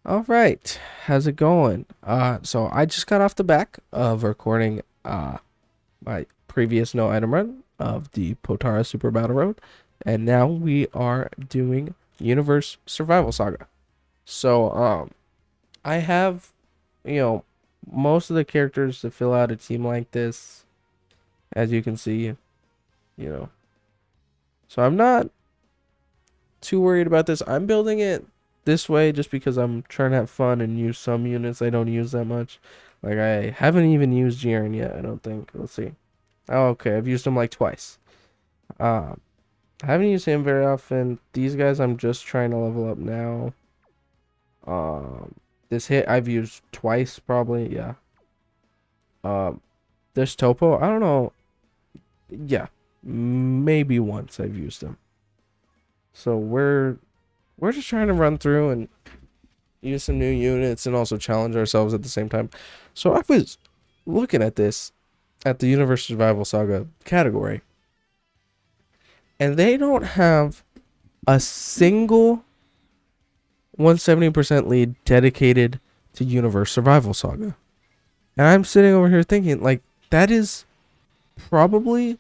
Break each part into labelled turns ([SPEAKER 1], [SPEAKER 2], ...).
[SPEAKER 1] All right, how's it going? So I just got off the back of recording my previous no item run of the Potara Super Battle Road, and now we are doing Universe Survival Saga. So I have, you know, most of the characters to fill out a team like this, as you can see, you know. So I'm not too worried about this. I'm building it this way just because I'm trying to have fun and use some units I don't use that much. Like I haven't even used Jiren yet, I don't think. Let's see. Oh, okay, I've used him like twice. Uh, I haven't used him very often. These guys I'm just trying to level up now. Um, this hit I've used twice probably, yeah. Um, this Topo, I don't know. Yeah, maybe once I've used him. So we're just trying to run through and use some new units and also challenge ourselves at the same time. So I was looking at this at the Universe Survival Saga category, and they don't have a single 170% lead dedicated to Universe Survival Saga. And I'm sitting over here thinking, like, that is probably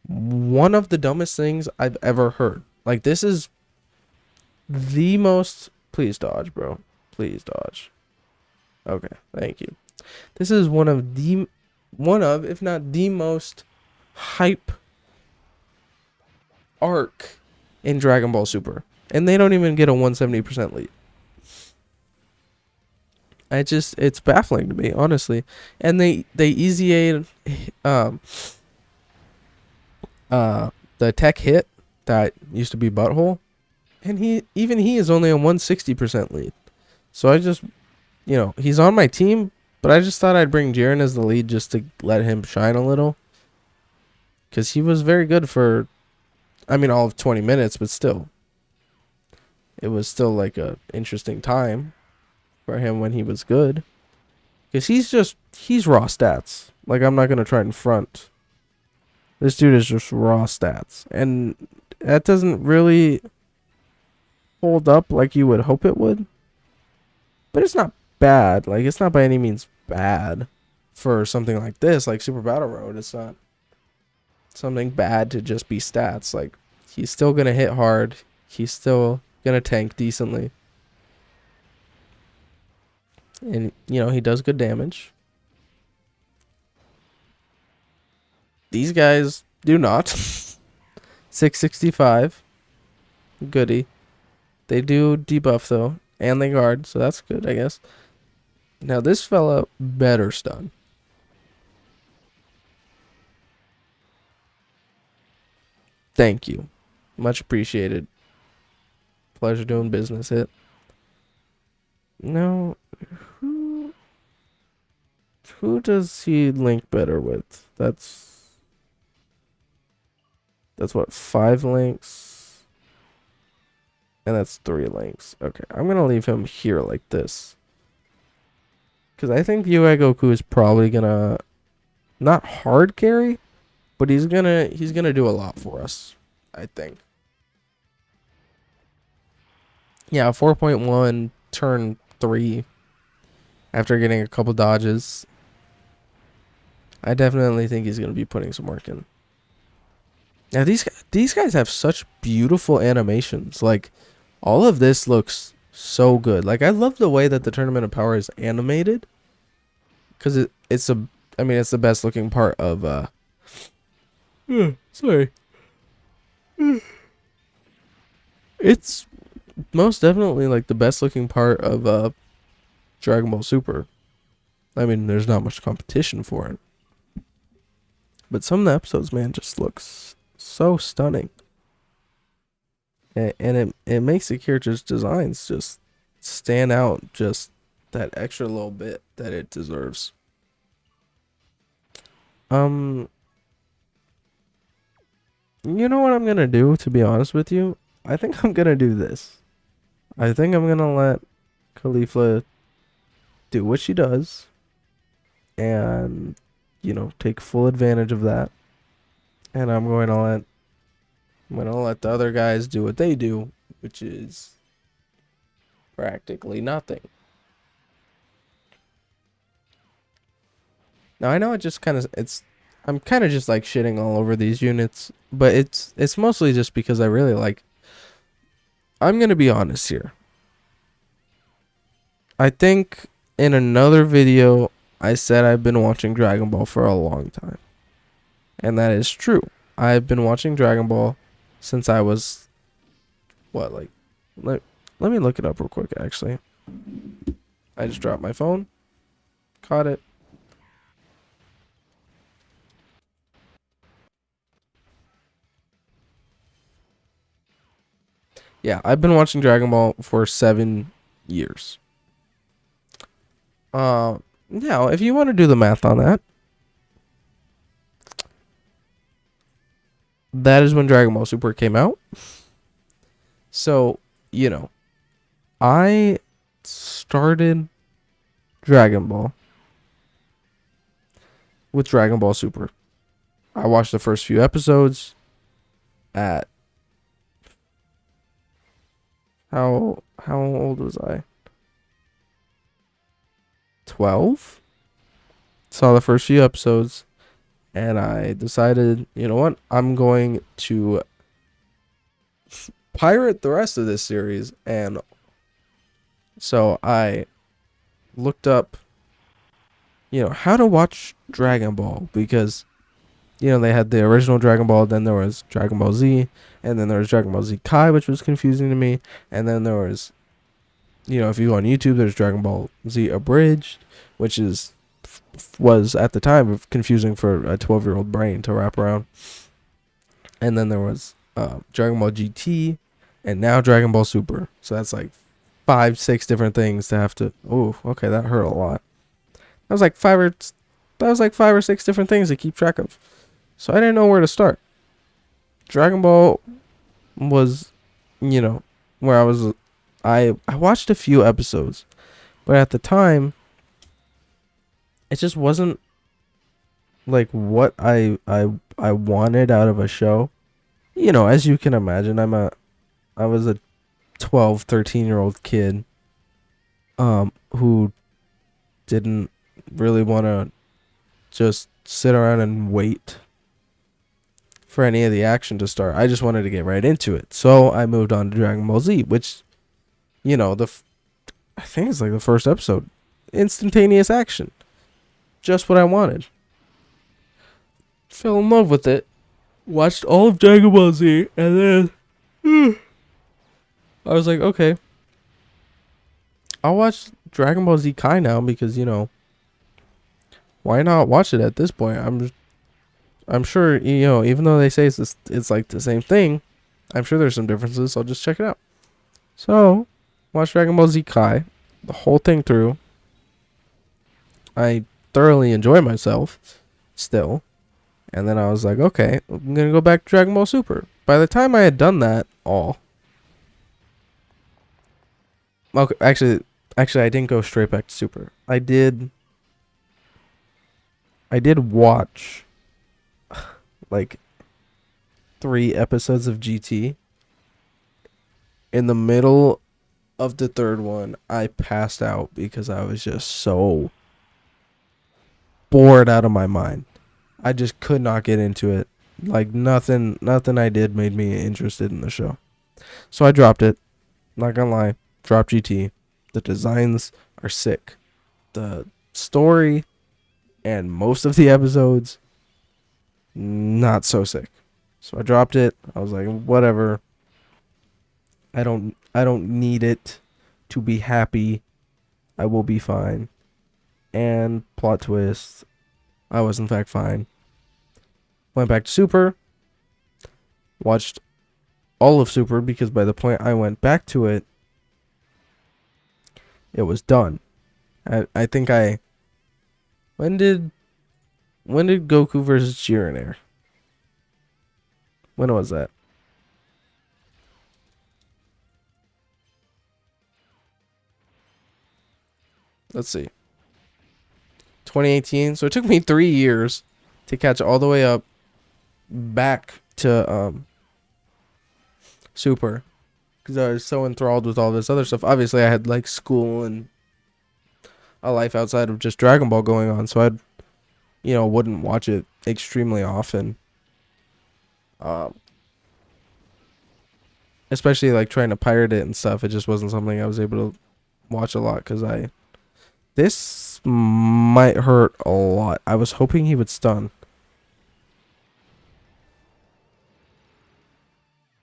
[SPEAKER 1] one of the dumbest things I've ever heard. Like, this is the most. Please dodge, bro. Please dodge. Okay, thank you. This is if not the most hype arc in Dragon Ball Super, and they don't even get a 170% lead. It's baffling to me, honestly. And they easy aid um the tech hit that used to be Butthole, and he is only a 160% lead. So he's on my team, but I just thought I'd bring Jiren as the lead just to let him shine a little, because he was very good for, I mean, all of 20 minutes, but still, it was still like a interesting time for him when he was good. Because he's raw stats. Like, I'm not going to try and front. This dude is just raw stats. And that doesn't really hold up like you would hope it would. But it's not bad. Like, it's not by any means bad for something like this, like Super Battle Road. It's not something bad to just be stats. Like, he's still going to hit hard. He's still going to tank decently. And, he does good damage. These guys do not. 665. Goody. They do debuff, though. And they guard, so that's good, I guess. Now, this fella better stun. Thank you. Much appreciated. Pleasure doing business, hit. No, who does he link better with? That's what, 5 links? And that's 3 links. Okay, I'm gonna leave him here like this. Because I think UI Goku is probably gonna not hard carry, but he's gonna do a lot for us, I think. Yeah, 4.1 turn 3 after getting a couple dodges. I definitely think he's gonna be putting some work in. Now these guys have such beautiful animations. Like, all of this looks so good. Like, I love the way that the Tournament of Power is animated, because it's the best looking part of sorry. It's most definitely like the best looking part of Dragon Ball Super. I mean, there's not much competition for it. But some of the episodes, man, just looks so stunning. And it makes the characters' designs just stand out just that extra little bit that it deserves. Um, you know what I'm gonna do, to be honest with you? I think I'm gonna do this. I think I'm gonna let Khalifa do what she does and, take full advantage of that. And I'm gonna let the other guys do what they do, which is practically nothing. Now I know it just kind of I'm kind of just like shitting all over these units, but it's mostly just because I really like. I'm gonna be honest here. I think in another video I said I've been watching Dragon Ball for a long time, and that is true. I've been watching Dragon Ball since I was what like let me look it up real quick. Actually, I just dropped my phone, caught it. Yeah, I've been watching Dragon Ball for 7 years. Now, if you want to do the math on that, that is when Dragon Ball Super came out. So, you know, I started Dragon Ball with Dragon Ball Super. I watched the first few episodes at how old was I? 12. Saw the first few episodes and I decided, you know what? I'm going to pirate the rest of this series, and so I looked up how to watch Dragon Ball, because they had the original Dragon Ball, then there was Dragon Ball Z, and then there was Dragon Ball Z Kai, which was confusing to me, and then there was if you go on YouTube, there's Dragon Ball Z Abridged, which was at the time confusing for a 12-year-old brain to wrap around. And then there was Dragon Ball GT, and now Dragon Ball Super. So that's like 5-6 different things to have to. Oh, okay, that hurt a lot. That was like 5 or 6 different things to keep track of. So I didn't know where to start. Dragon Ball was, where I watched a few episodes, but at the time, it just wasn't like what I wanted out of a show. As you can imagine, I was a 12, 13-year-old kid who didn't really want to just sit around and wait for any of the action to start. I just wanted to get right into it. So I moved on to Dragon Ball Z, which I think it's like the first episode, instantaneous action. Just what I wanted. Fell in love with it. Watched all of Dragon Ball Z, and then I was like, okay, I'll watch Dragon Ball Z Kai now, because why not watch it at this point? I'm sure even though they say it's like the same thing, I'm sure there's some differences. So I'll just check it out. So watch Dragon Ball Z Kai, the whole thing through. I thoroughly enjoy myself still. And then I was like, okay, I'm going to go back to Dragon Ball Super. By the time I had done that all. Okay, actually I didn't go straight back to Super. I did watch like 3 episodes of GT. In the middle of the third one, I passed out because I was just so bored out of my mind. I just could not get into it. Like nothing I did made me interested in the show. So I dropped it. Not gonna lie, dropped GT. The designs are sick. The story and most of the episodes, not so sick. So I dropped it. I was like, whatever. I don't need it to be happy. I will be fine. And plot twist, I was in fact fine. Went back to Super. Watched all of Super, because by the point I went back to it, it was done. I think when did Goku versus Jiren air? When was that? Let's see. 2018. So it took me 3 years to catch all the way up back to Super. because I was so enthralled with all this other stuff. Obviously, I had like school and a life outside of just Dragon Ball going on, so I'd, wouldn't watch it extremely often. Um, Especially like trying to pirate it and stuff. It just wasn't something I was able to watch a lot because this might hurt a lot. I was hoping he would stun.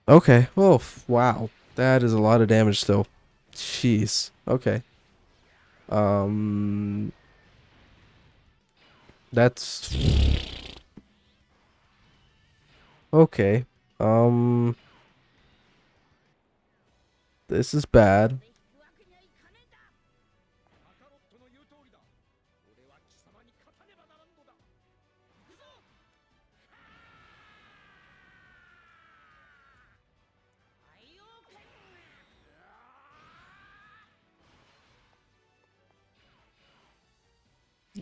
[SPEAKER 1] Okay. Oh, wow. That is a lot of damage still. Jeez. Okay. Um, that's okay. Um, this is bad.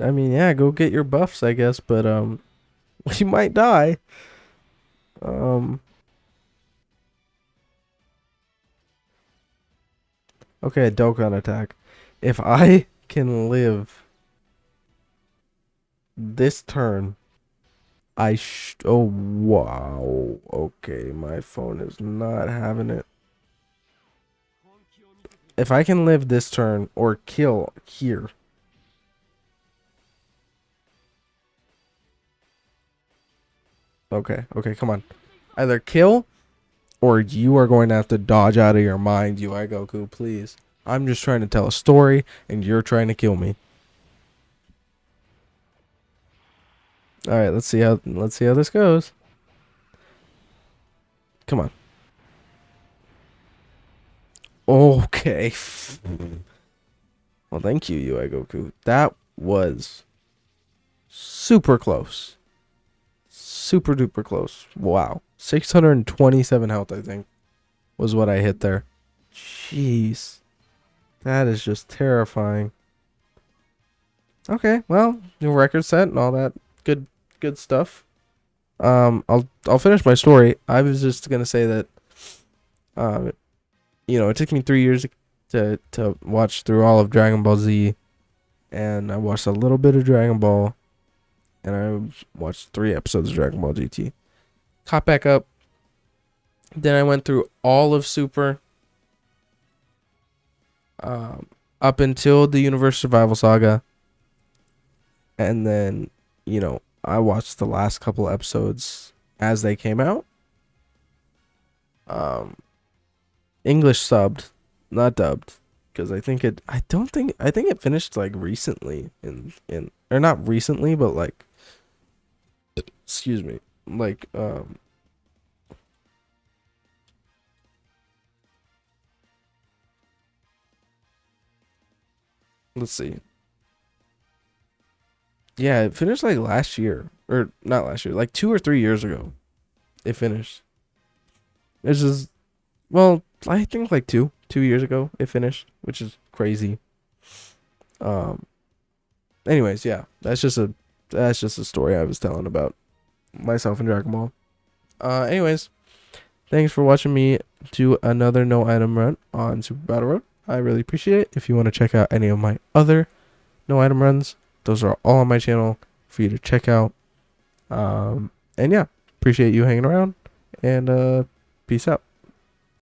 [SPEAKER 1] I mean, yeah, go get your buffs, I guess, but you might die. Um, okay, Dokkan attack. If I can live this turn, oh, wow. Okay, my phone is not having it. If I can live this turn or kill here. Okay, come on. Either kill or you are going to have to dodge out of your mind, UI Goku, please. I'm just trying to tell a story and you're trying to kill me. All right, let's see how this goes. Come on. Okay. Well, thank you, UI Goku. That was super close. Super duper close. Wow. 627 health, I think, was what I hit there. Jeez. That is just terrifying. Okay, well, new record set and all that good stuff. I'll finish my story. I was just gonna say that it took me 3 years to watch through all of Dragon Ball Z, and I watched a little bit of Dragon Ball, and I watched 3 episodes of Dragon Ball GT. Caught back up. Then I went through all of Super, up until the Universe Survival Saga, and then I watched the last couple episodes as they came out. English subbed, not dubbed, because I think it finished like recently or not recently, but like, excuse me, like let's see. Yeah, it finished like last year, or not last year, like 2 or 3 years ago. It finished. It's just, well, I think like 2 years ago it finished, which is crazy. Anyways, yeah, that's just a story I was telling about myself and Dragon Ball. Anyways, thanks for watching me do another no item run on Super Battle Road. I really appreciate it. If you want to check out any of my other no item runs, those are all on my channel for you to check out. And yeah, appreciate you hanging around, and peace out.